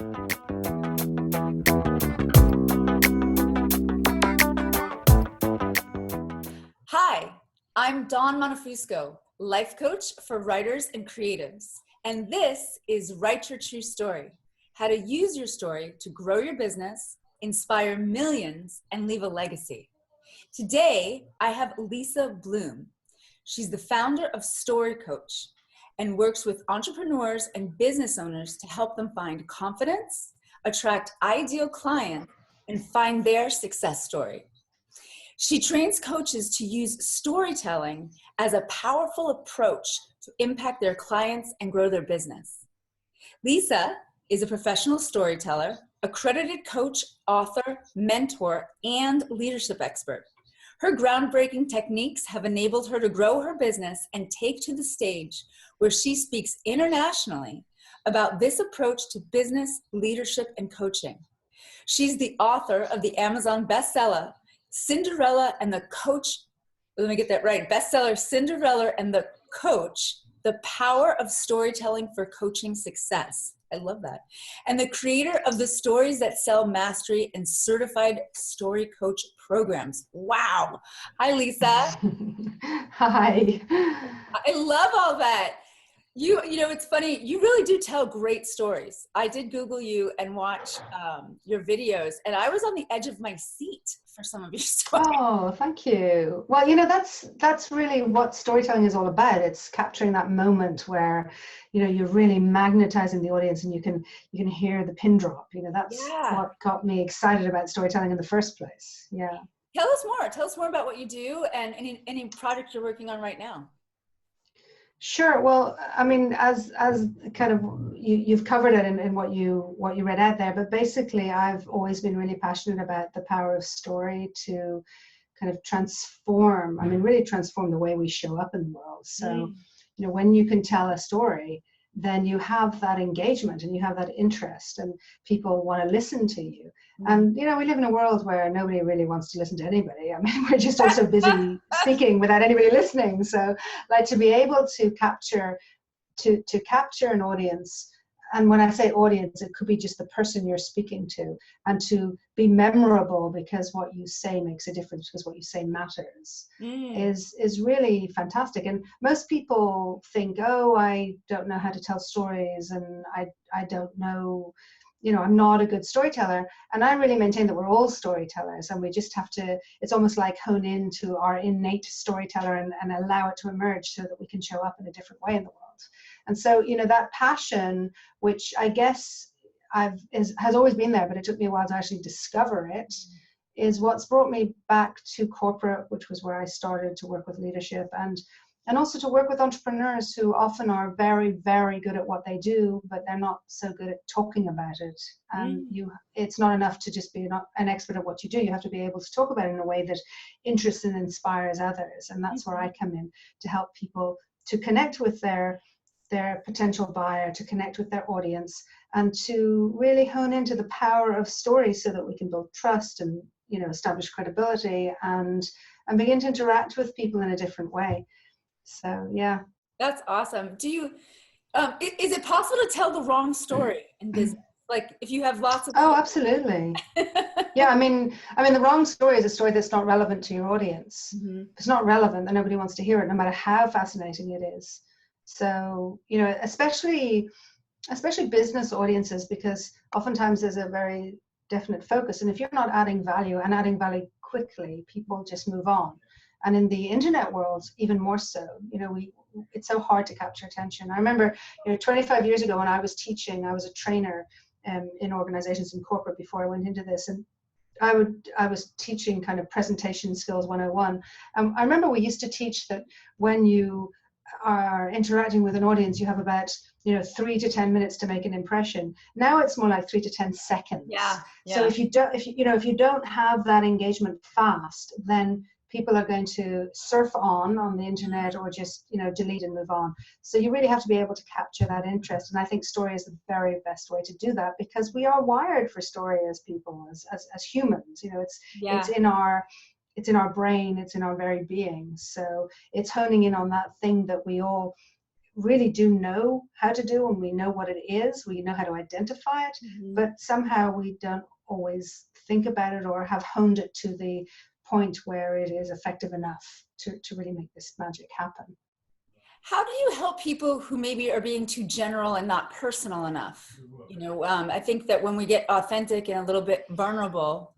Hi, I'm Dawn Montefusco, life coach for writers and creatives. And this is Write Your True Story, how to use your story to grow your business, inspire millions, and leave a legacy. Today, I have Lisa Bloom. She's the founder of Story Coach and works with entrepreneurs and business owners to help them find confidence, attract ideal clients, and find their success story. She trains coaches to use storytelling as a powerful approach to impact their clients and grow their business. Lisa is a professional storyteller, accredited coach, author, mentor, and leadership expert. Her groundbreaking techniques have enabled her to grow her business and take to the stage where she speaks internationally about this approach to business, leadership, and coaching. She's the author of the Amazon bestseller, Cinderella and the Coach, let me get that right, bestseller Cinderella and the Coach, The Power of Storytelling for Coaching Success. I love that. And the creator of the Stories That Sell Mastery and Certified Story Coach programs. Wow. Hi, Lisa. Hi. I love all that. You know, it's funny, you really do tell great stories. I did Google you and watch your videos, and I was on the edge of my seat for some of your stories. Oh, thank you. Well, you know, that's really what storytelling is all about. It's capturing that moment where, you know, you're really magnetizing the audience and you can hear the pin drop. You know, that's what got me excited about storytelling in the first place. Yeah. Tell us more. Tell us more about what you do and any project you're working on right now. Sure. Well, I mean, as kind of you've covered it in what you read out there, but basically I've always been really passionate about the power of story to kind of transform, really transform the way we show up in the world. So, you know, when you can tell a story, then you have that engagement and you have that interest and people want to listen to you. And, you know, we live in a world where nobody really wants to listen to anybody. I mean, we're just all so busy speaking without anybody listening. So like to be able to capture an audience, and when I say audience, it could be just the person you're speaking to, and to be memorable because what you say makes a difference, because what you say matters, is really fantastic. And most people think, oh, I don't know how to tell stories, and I don't know, you know, I'm not a good storyteller. And I really maintain that we're all storytellers, and we just have to, it's almost like hone into our innate storyteller and allow it to emerge so that we can show up in a different way in the world. And so, you know, that passion, which I guess has always been there, but it took me a while to actually discover it, is what's brought me back to corporate, which was where I started to work with leadership, and also to work with entrepreneurs who often are very, very good at what they do, but they're not so good at talking about it. And it's not enough to just be an expert at what you do. You have to be able to talk about it in a way that interests and inspires others. And that's where I come in, to help people to connect with their potential buyer, to connect with their audience, and to really hone into the power of story so that we can build trust and, you know, establish credibility and begin to interact with people in a different way. So, yeah. That's awesome. Do you, is it possible to tell the wrong story in business? Like if you have lots of... Oh, absolutely. Yeah, I mean, the wrong story is a story that's not relevant to your audience. If it's not relevant, then nobody wants to hear it, no matter how fascinating it is. So, you know, especially business audiences, because oftentimes there's a very definite focus. And if you're not adding value and adding value quickly, people just move on. And in the internet world, even more so, you know, it's so hard to capture attention. I remember, you know, 25 years ago when I was teaching, I was a trainer in organizations in corporate before I went into this. And I was teaching kind of presentation skills 101. I remember we used to teach that when you are interacting with an audience, you have about, you know, 3 to 10 minutes to make an impression. Now it's more like 3 to 10 seconds. Yeah. So if you don't have that engagement fast, then people are going to surf on the internet or just, you know, delete and move on. So you really have to be able to capture that interest. And I think story is the very best way to do that, because we are wired for story as people, as humans. You know, it's in our brain, it's in our very being. So it's honing in on that thing that we all really do know how to do, and we know what it is, we know how to identify it, but somehow we don't always think about it or have honed it to the point where it is effective enough to really make this magic happen. How do you help people who maybe are being too general and not personal enough? I think that when we get authentic and a little bit vulnerable,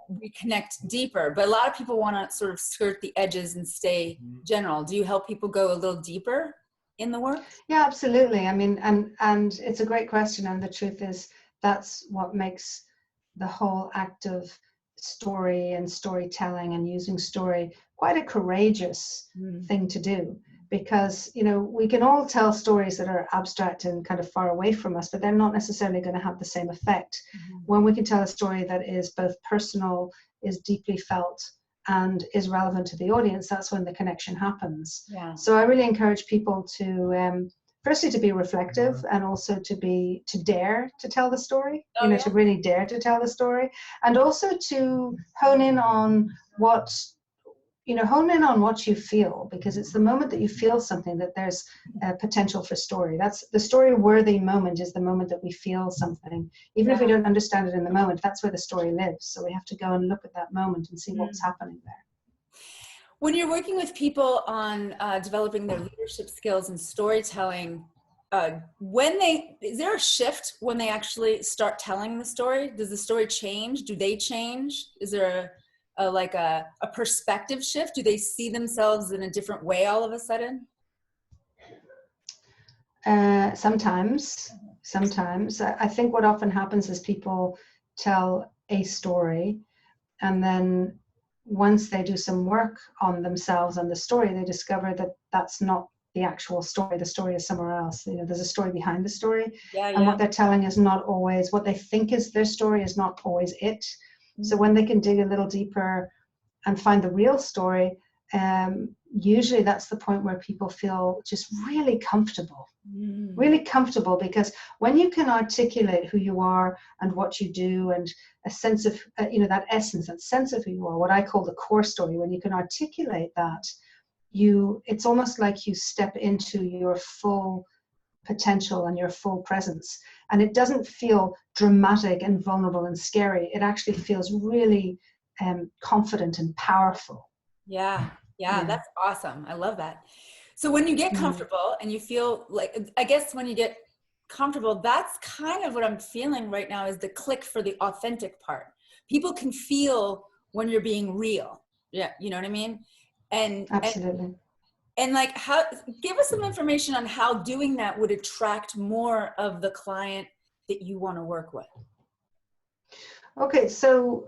we connect deeper, but a lot of people want to sort of skirt the edges and stay general. Do you help people go a little deeper in the work? Yeah, absolutely. I mean, and it's a great question. And the truth is, that's what makes the whole act of story and storytelling and using story quite a courageous thing to do. Because, we can all tell stories that are abstract and kind of far away from us, but they're not necessarily going to have the same effect. When we can tell a story that is both personal, is deeply felt, and is relevant to the audience, that's when the connection happens. Yeah. So I really encourage people to, firstly, to be reflective, and also to dare to tell the story, to really dare to tell the story, and also to hone in on what you feel, because it's the moment that you feel something that there's potential for story. That's the story-worthy moment, is the moment that we feel something. Even if we don't understand it in the moment, that's where the story lives. So we have to go and look at that moment and see what's happening there. When you're working with people on developing their leadership skills and storytelling, is there a shift when they actually start telling the story? Does the story change? Do they change? Is there a perspective shift? Do they see themselves in a different way all of a sudden? Sometimes. I think what often happens is people tell a story, and then once they do some work on themselves and the story, they discover that that's not the actual story. The story is somewhere else. There's a story behind the story. And what they're telling is not always what they think is their story, is not always it. So when they can dig a little deeper and find the real story, usually that's the point where people feel just really comfortable. Really comfortable, because when you can articulate who you are and what you do, and a sense of, that essence, that sense of who you are, what I call the core story, when you can articulate that, it's almost like you step into your full potential and your full presence. And it doesn't feel dramatic and vulnerable and scary. It actually feels really confident and powerful. Yeah, that's awesome. I love that. So when you get comfortable and you feel like, I guess when you get comfortable, that's kind of what I'm feeling right now, is the click for the authentic part. People can feel when you're being real. Yeah. You know what I mean? And absolutely. And give us some information on how doing that would attract more of the client that you want to work with. Okay. So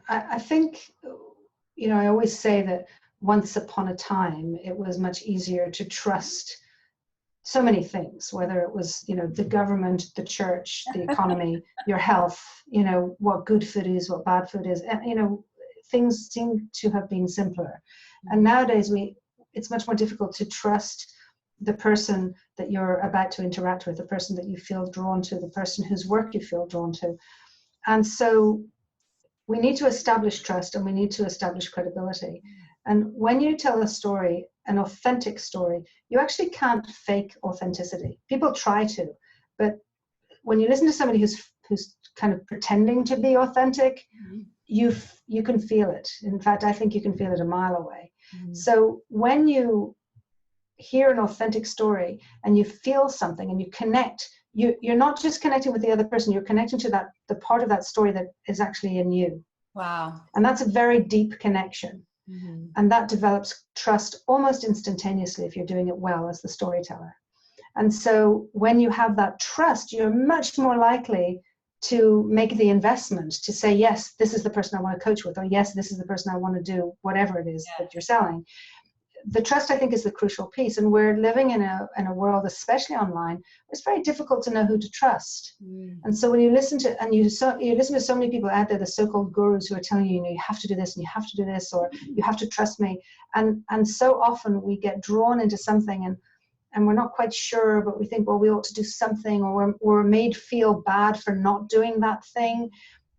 I think, I always say that once upon a time, it was much easier to trust so many things, whether it was, the government, the church, the economy, your health, what good food is, what bad food is. And, things seem to have been simpler. And nowadays it's much more difficult to trust the person that you're about to interact with, the person that you feel drawn to, the person whose work you feel drawn to. And so we need to establish trust, and we need to establish credibility. And when you tell a story, an authentic story, you actually can't fake authenticity. People try to, but when you listen to somebody who's kind of pretending to be authentic, you can feel it. In fact, I think you can feel it a mile away. So when you hear an authentic story and you feel something and you connect, you're not just connecting with the other person, you're connecting to the part of that story that is actually in you. Wow. And that's a very deep connection. And that develops trust almost instantaneously if you're doing it well as the storyteller. And so when you have that trust, you're much more likely to make the investment to say, yes, this is the person I want to coach with, or yes, this is the person I want to do whatever it is that you're selling. The trust, I think, is the crucial piece. And we're living in a world, especially online, where it's very difficult to know who to trust. And so when you listen to, you listen to so many people out there, the so-called gurus who are telling you, you have to do this and you have to do this, or you have to trust me. And so often we get drawn into something and we're not quite sure, but we think, well, we ought to do something, or we're made feel bad for not doing that thing.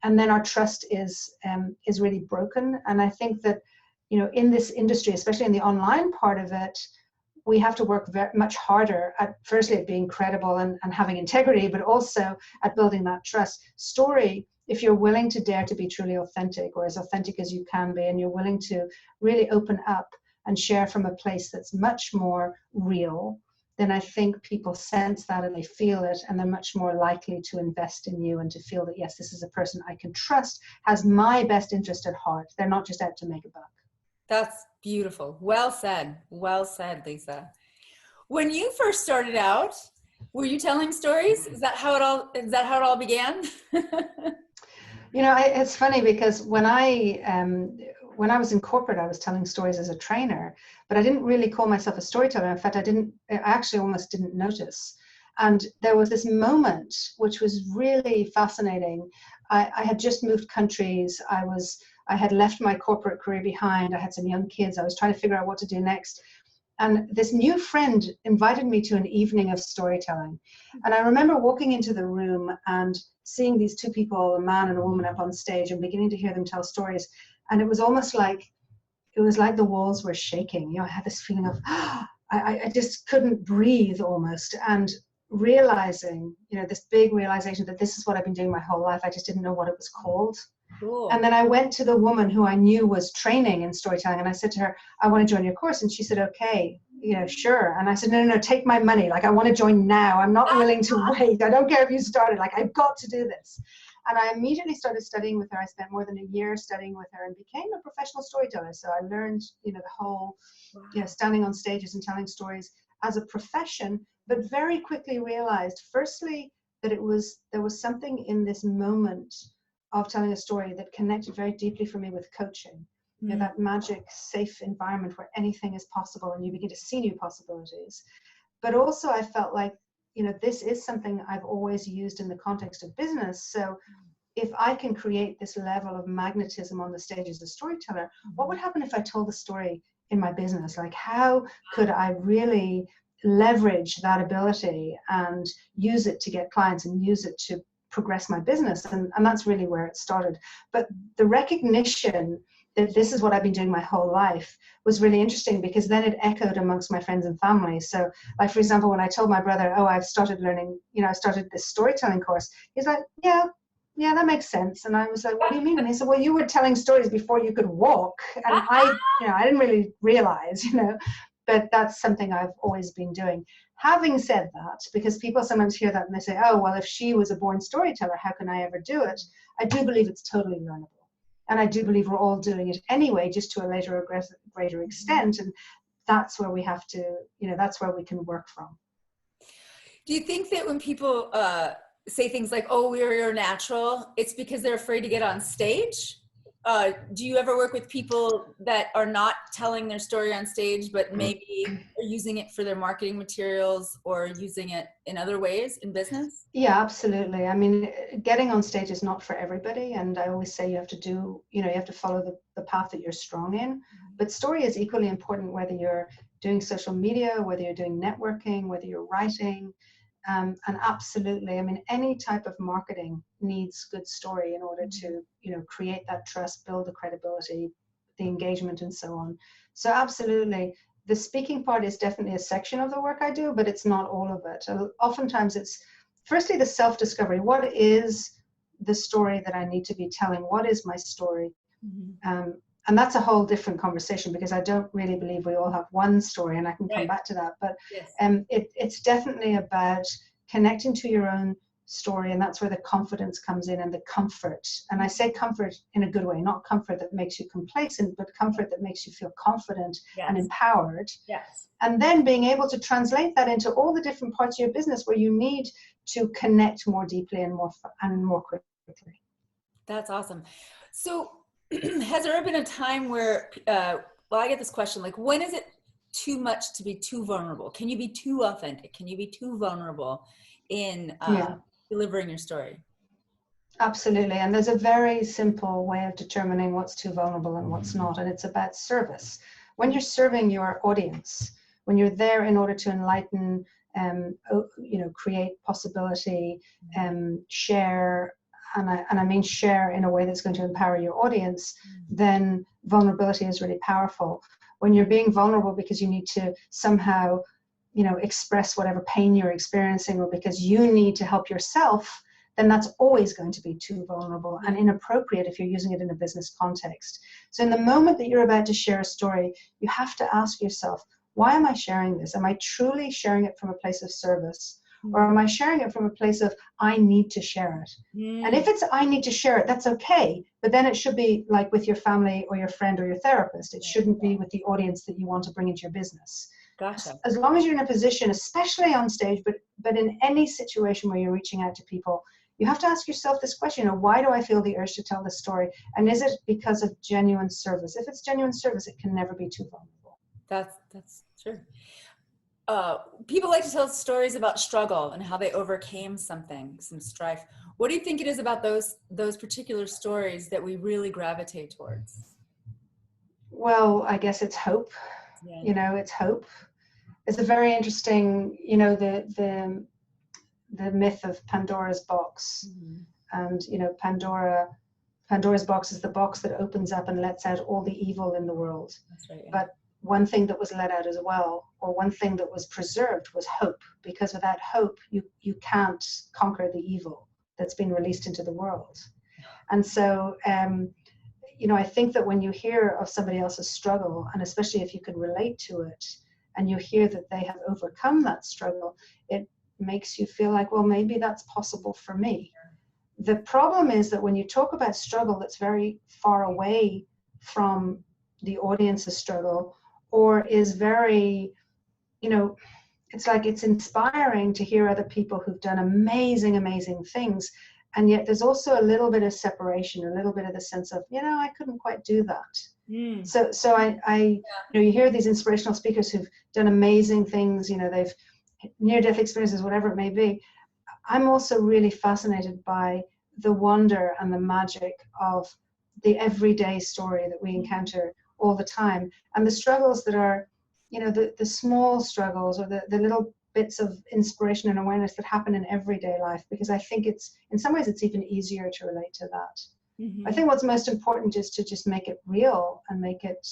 And then our trust is really broken. And I think that, in this industry, especially in the online part of it, we have to work very much harder at, firstly, at being credible and having integrity, but also at building that trust. Story, if you're willing to dare to be truly authentic, or as authentic as you can be, and you're willing to really open up and share from a place that's much more real, then I think people sense that and they feel it, and they're much more likely to invest in you and to feel that, yes, this is a person I can trust, has my best interest at heart. They're not just out to make a buck. That's beautiful. Well said, Lisa. When you first started out, were you telling stories? Is that how it all began? It's funny because when I was in corporate, I was telling stories as a trainer, but I didn't really call myself a storyteller. In fact, I actually almost didn't notice. And there was this moment which was really fascinating. I had just moved countries. I had left my corporate career behind. I had some young kids. I was trying to figure out what to do next. And this new friend invited me to an evening of storytelling. And I remember walking into the room and seeing these two people, a man and a woman, up on stage and beginning to hear them tell stories. And it was almost like, the walls were shaking. I had this feeling of, I just couldn't breathe almost. And realizing, this big realization that this is what I've been doing my whole life. I just didn't know what it was called. Cool. And then I went to the woman who I knew was training in storytelling, and I said to her, I want to join your course. And she said, okay, sure. And I said, no, take my money. Like, I want to join now. I'm not willing to wait. I don't care if you started. Like, I've got to do this. And I immediately started studying with her. I spent more than a year studying with her and became a professional storyteller. So I learned, the whole, standing on stages and telling stories as a profession, but very quickly realized, firstly, that there was something in this moment of telling a story that connected very deeply for me with coaching. That magic, safe environment where anything is possible and you begin to see new possibilities. But also I felt like, this is something I've always used in the context of business. So if I can create this level of magnetism on the stage as a storyteller, what would happen if I told the story in my business? Like, how could I really leverage that ability and use it to get clients and use it to progress my business? And that's really where it started. But the recognition that this is what I've been doing my whole life was really interesting, because then it echoed amongst my friends and family. So, like, for example, when I told my brother, oh, I've started learning, I started this storytelling course, he's like, yeah, that makes sense. And I was like, what do you mean? And he said, well, you were telling stories before you could walk. And I didn't really realize, but that's something I've always been doing. Having said that, because people sometimes hear that and they say, oh, well, if she was a born storyteller, how can I ever do it? I do believe it's totally learnable. And I do believe we're all doing it anyway, just to a later or greater extent. And that's where we have to, that's where we can work from. Do you think that when people say things like, oh, you're natural, it's because they're afraid to get on stage? Do you ever work with people that are not telling their story on stage, but maybe are using it for their marketing materials or using it in other ways in business? Yeah, absolutely. I mean, getting on stage is not for everybody. And I always say you have to do, you have to follow the path that you're strong in. But story is equally important, whether you're doing social media, whether you're doing networking, whether you're writing. And absolutely, I mean, any type of marketing needs good story in order to, create that trust, build the credibility, the engagement, and so on. So absolutely, the speaking part is definitely a section of the work I do, but it's not all of it. Oftentimes it's, firstly, the self-discovery. What is the story that I need to be telling? What is my story? And that's a whole different conversation, because I don't really believe we all have one story, and I can come back to that. But yes. It's definitely about connecting to your own story, and that's where the confidence comes in, and the comfort. And I say comfort in a good way, not comfort that makes you complacent, but comfort that makes you feel confident and empowered. Yes. And then being able to translate that into all the different parts of your business where you need to connect more deeply and more quickly. That's awesome. So has there ever been a time where, I get this question, like, when is it too much to be too vulnerable? Can you be too authentic? Can you be too vulnerable in delivering your story? Absolutely. And there's a very simple way of determining what's too vulnerable and what's not. And it's about service. When you're serving your audience, when you're there in order to enlighten, create possibility, share, and I mean share in a way that's going to empower your audience, then vulnerability is really powerful. when you're being vulnerable because you need to somehow, express whatever pain you're experiencing, or because you need to help yourself, then that's always going to be too vulnerable and inappropriate if you're using it in a business context. So in the moment that you're about to share a story, you have to ask yourself, why am I sharing this? Am I truly sharing it from a place of service? Or am I sharing it from a place of, I need to share it? And if it's, I need to share it, that's okay. But then it should be like with your family or your friend or your therapist. It shouldn't be with the audience that you want to bring into your business. Gotcha. As long as you're in a position, especially on stage, but in any situation where you're reaching out to people, you have to ask yourself this question, why do I feel the urge to tell this story? And is it because of genuine service? If it's genuine service, it can never be too vulnerable. That's true. People like to tell stories about struggle and how they overcame something, some strife. What do you think it is about those particular stories that we really gravitate towards? Well, I guess it's hope. Yeah. It's hope. It's a very interesting, the myth of Pandora's box. And Pandora's box is the box that opens up and lets out all the evil in the world. That's right. Yeah. But one thing that was let out as well, or one thing that was preserved, was hope. Because without hope, you can't conquer the evil that's been released into the world. And so, I think that when you hear of somebody else's struggle, and especially if you can relate to it, and you hear that they have overcome that struggle, it makes you feel like, well, maybe that's possible for me. The problem is that when you talk about struggle that's very far away from the audience's struggle, or is very, it's like it's inspiring to hear other people who've done amazing, amazing things. And yet there's also a little bit of separation, a little bit of the sense of, I couldn't quite do that. So I you hear these inspirational speakers who've done amazing things, they've near-death experiences, whatever it may be. I'm also really fascinated by the wonder and the magic of the everyday story that we encounter all the time, and the struggles that are, the small struggles, or the little bits of inspiration and awareness that happen in everyday life, because I think it's, in some ways, it's even easier to relate to that. I think what's most important is to just make it real and make it,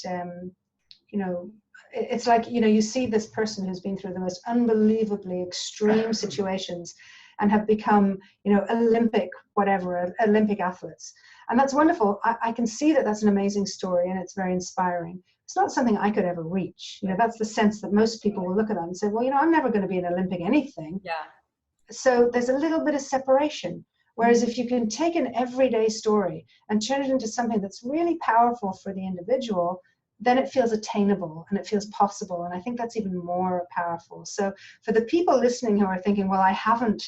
it's like, you see this person who's been through the most unbelievably extreme situations and have become, Olympic athletes. And that's wonderful. I can see that that's an amazing story, and it's very inspiring. It's not something I could ever reach. That's the sense that most people will look at that and say, well, I'm never going to be an Olympic anything. Yeah. So there's a little bit of separation. Whereas if you can take an everyday story and turn it into something that's really powerful for the individual, then it feels attainable and it feels possible. And I think that's even more powerful. So for the people listening who are thinking, well, I haven't,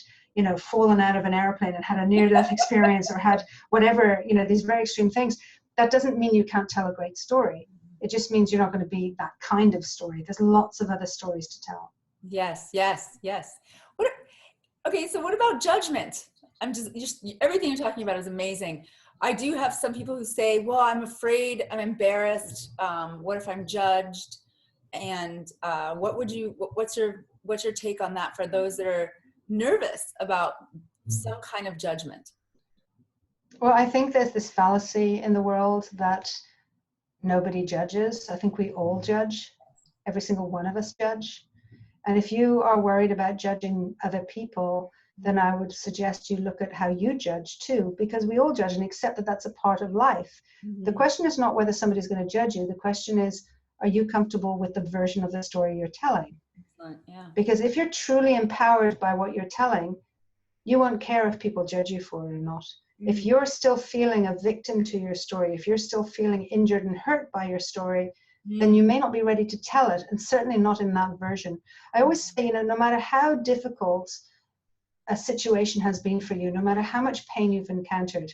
fallen out of an airplane and had a near-death experience, or had whatever, these very extreme things, that doesn't mean you can't tell a great story. It just means you're not going to be that kind of story. There's lots of other stories to tell. Yes. Okay, so what about judgment? I'm just everything you're talking about is amazing. I do have some people who say, well, I'm afraid, I'm embarrassed. What if I'm judged? And what's your take on that for those that are nervous about some kind of judgment? Well, I think there's this fallacy in the world that nobody judges. I think we all judge. Every single one of us judge. And if you are worried about judging other people, then I would suggest you look at how you judge too, because we all judge and accept that that's a part of life. The question is not whether somebody's going to judge you. The question is, are you comfortable with the version of the story you're telling? Yeah. Because if you're truly empowered by what you're telling, you won't care if people judge you for it or not. If you're still feeling a victim to your story, if you're still feeling injured and hurt by your story, then you may not be ready to tell it, and certainly not in that version. I always say, no matter how difficult a situation has been for you, no matter how much pain you've encountered,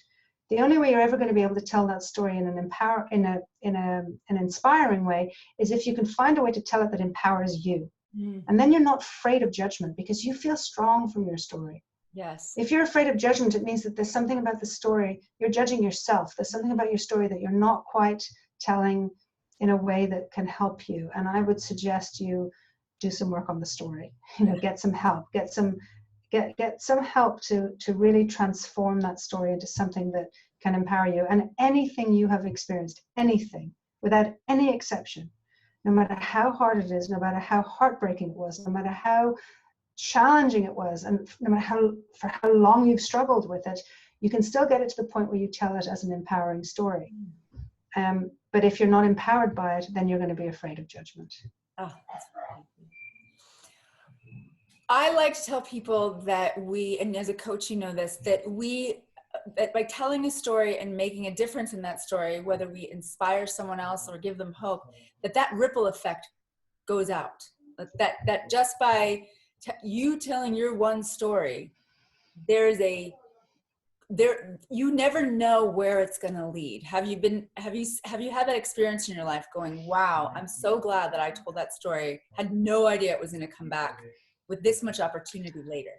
the only way you're ever going to be able to tell that story in an inspiring way is if you can find a way to tell it that empowers you. And then you're not afraid of judgment, because you feel strong from your story. Yes. If you're afraid of judgment, it means that there's something about the story, you're judging yourself. There's something about your story that you're not quite telling in a way that can help you. And I would suggest you do some work on the story, get some help, get some help to really transform that story into something that can empower you. And anything you have experienced, anything, without any exception, no matter how hard it is, no matter how heartbreaking it was, no matter how challenging it was, and no matter for how long you've struggled with it, you can still get it to the point where you tell it as an empowering story. But if you're not empowered by it, then you're going to be afraid of judgment. Oh, that's right. I like to tell people that and as a coach, you know this, that by telling a story and making a difference in that story, whether we inspire someone else or give them hope, that ripple effect goes out. That just by you telling your one story, you never know where it's going to lead. Have you had that experience in your life going, wow, I'm so glad that I told that story, had no idea it was going to come back with this much opportunity later?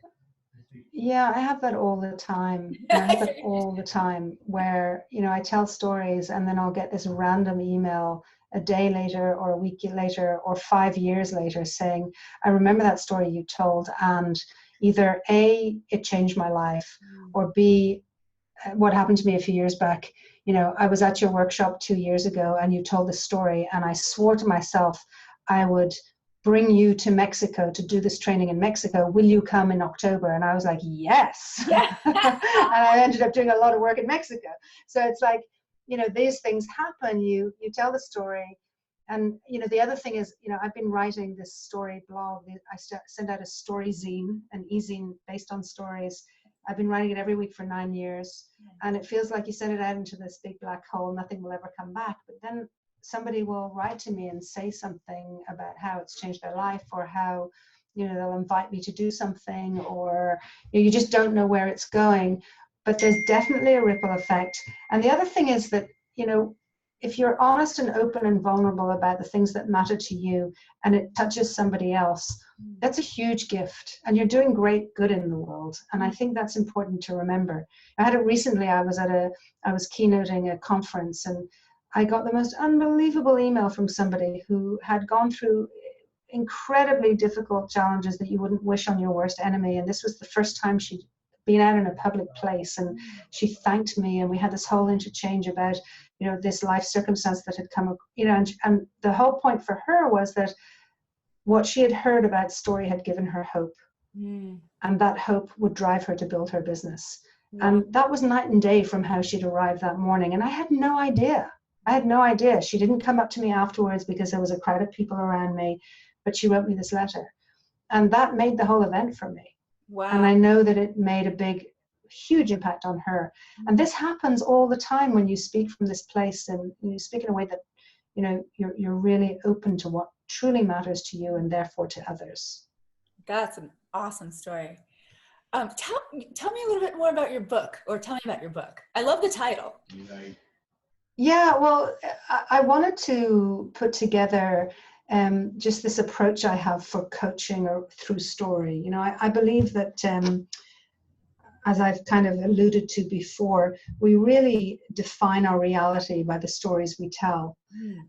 Yeah, I have that all the time. I have that all the time where, I tell stories and then I'll get this random email a day later or a week later or 5 years later saying, I remember that story you told, and either A, it changed my life, or B, what happened to me a few years back, I was at your workshop 2 years ago and you told this story and I swore to myself I would bring you to Mexico to do this training in Mexico. Will you come in October? And I was like, yes. Yeah. And I ended up doing a lot of work in Mexico. So it's like, these things happen. You tell the story. And, the other thing is, I've been writing this story blog. I send out a story zine, an e-zine based on stories. I've been writing it every week for 9 years. And it feels like you send it out into this big black hole. Nothing will ever come back. But then somebody will write to me and say something about how it's changed their life, or how, they'll invite me to do something, or you just don't know where it's going. But there's definitely a ripple effect. And the other thing is that, if you're honest and open and vulnerable about the things that matter to you and it touches somebody else, that's a huge gift, and you're doing great good in the world. And I think that's important to remember. I had it recently. I was keynoting a conference, and I got the most unbelievable email from somebody who had gone through incredibly difficult challenges that you wouldn't wish on your worst enemy. And this was the first time she'd been out in a public place, and she thanked me, and we had this whole interchange about, this life circumstance that had come up, and the whole point for her was that what she had heard about story had given her hope, and that hope would drive her to build her business. And that was night and day from how she'd arrived that morning. And I had no idea. She didn't come up to me afterwards because there was a crowd of people around me, but she wrote me this letter. And that made the whole event for me. Wow. And I know that it made a huge impact on her. And this happens all the time when you speak from this place, and you speak in a way that, you're really open to what truly matters to you and therefore to others. That's an awesome story. Tell me a little bit more about your book, or tell me about your book. I love the title. Yeah, well, I wanted to put together just this approach I have for coaching or through story. I believe that, as I've kind of alluded to before, we really define our reality by the stories we tell.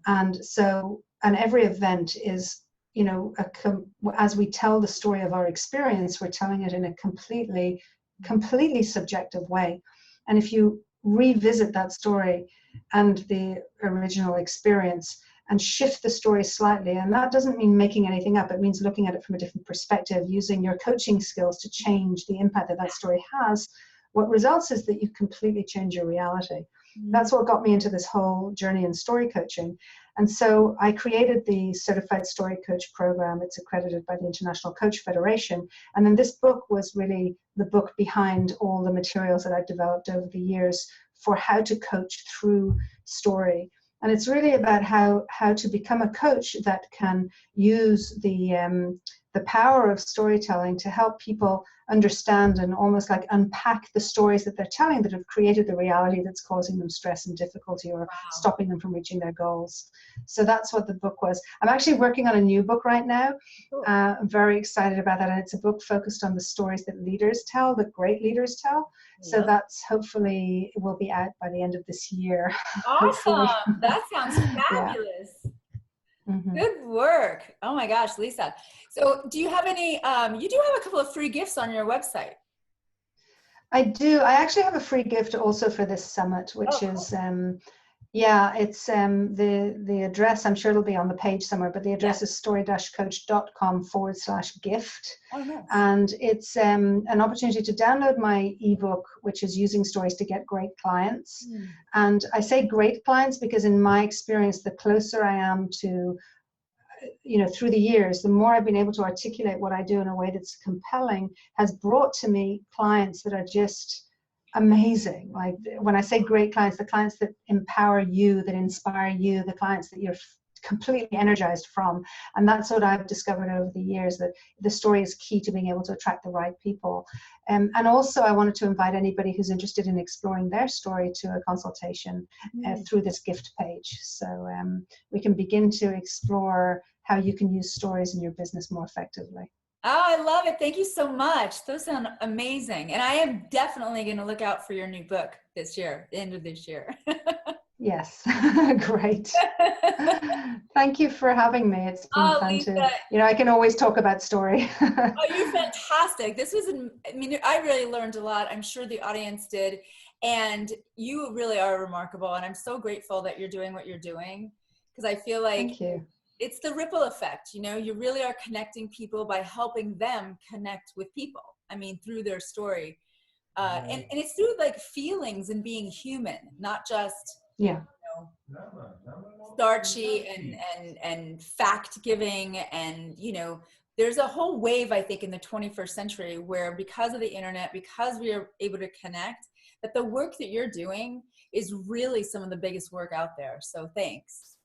And every event is, as we tell the story of our experience, we're telling it in a completely subjective way. And if you revisit that story and the original experience and shift the story slightly, and that doesn't mean making anything up, it means looking at it from a different perspective, using your coaching skills to change the impact that story has, what results is that you completely change your reality. That's what got me into this whole journey in story coaching. And so I created the Certified Story Coach program. It's accredited by the International Coach Federation. And then this book was really the book behind all the materials that I've developed over the years for how to coach through story. And it's really about how to become a coach that can use the power of storytelling to help people understand and almost like unpack the stories that they're telling that have created the reality that's causing them stress and difficulty, or stopping them from reaching their goals. So that's what the book was. I'm actually working on a new book right now. I'm very excited about that. And it's a book focused on the stories that leaders tell, that great leaders tell. So that's hopefully, it will be out by the end of this year. Awesome. That sounds fabulous. Yeah. Mm-hmm. Good work. Oh my gosh, Lisa. So do you have any, you do have a couple of free gifts on your website. I do. I actually have a free gift also for this summit, which is Yeah, it's the address, I'm sure it'll be on the page somewhere, but the address is story-coach.com/gift. Oh, nice. And it's an opportunity to download my ebook, which is Using Stories to Get Great Clients. And I say great clients because in my experience, the closer I am to, through the years, the more I've been able to articulate what I do in a way that's compelling, has brought to me clients that are just amazing. Like when I say great clients, the clients that empower you, that inspire you, the clients that you're completely energized from. And that's what I've discovered over the years, that the story is key to being able to attract the right people. And also I wanted to invite anybody who's interested in exploring their story to a consultation through this gift page. So we can begin to explore how you can use stories in your business more effectively. Oh, I love it. Thank you so much. Those sound amazing. And I am definitely going to look out for your new book this year, the end of this year. Yes, great. Thank you for having me. It's been fun Lisa. to, I can always talk about story. Oh, you're fantastic. This was, I really learned a lot. I'm sure the audience did. And you really are remarkable. And I'm so grateful that you're doing what you're doing, because I feel like Thank you. It's the ripple effect. You really are connecting people by helping them connect with people. Through their story. And it's through like feelings and being human, not just starchy and fact giving. And there's a whole wave, I think, in the 21st century where, because of the internet, because we are able to connect, that the work that you're doing is really some of the biggest work out there. So thanks.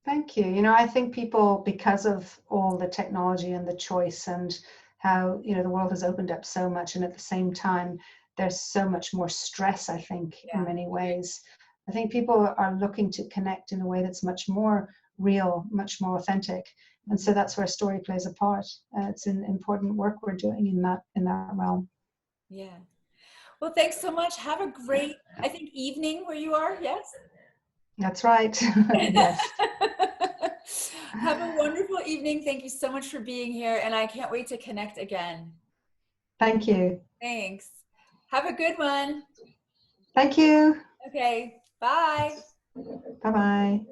Thank you. I think people, because of all the technology and the choice and how, the world has opened up so much, and at the same time, there's so much more stress, I think, in many ways. I think people are looking to connect in a way that's much more real, much more authentic. And so that's where story plays a part. It's an important work we're doing in that realm. Yeah. Well, thanks so much. Have a great, I think, evening where you are. Yes? That's right. Yes. Have a wonderful evening. Thank you so much for being here. And I can't wait to connect again. Thank you. Thanks. Have a good one. Thank you. Okay. Bye. Bye-bye.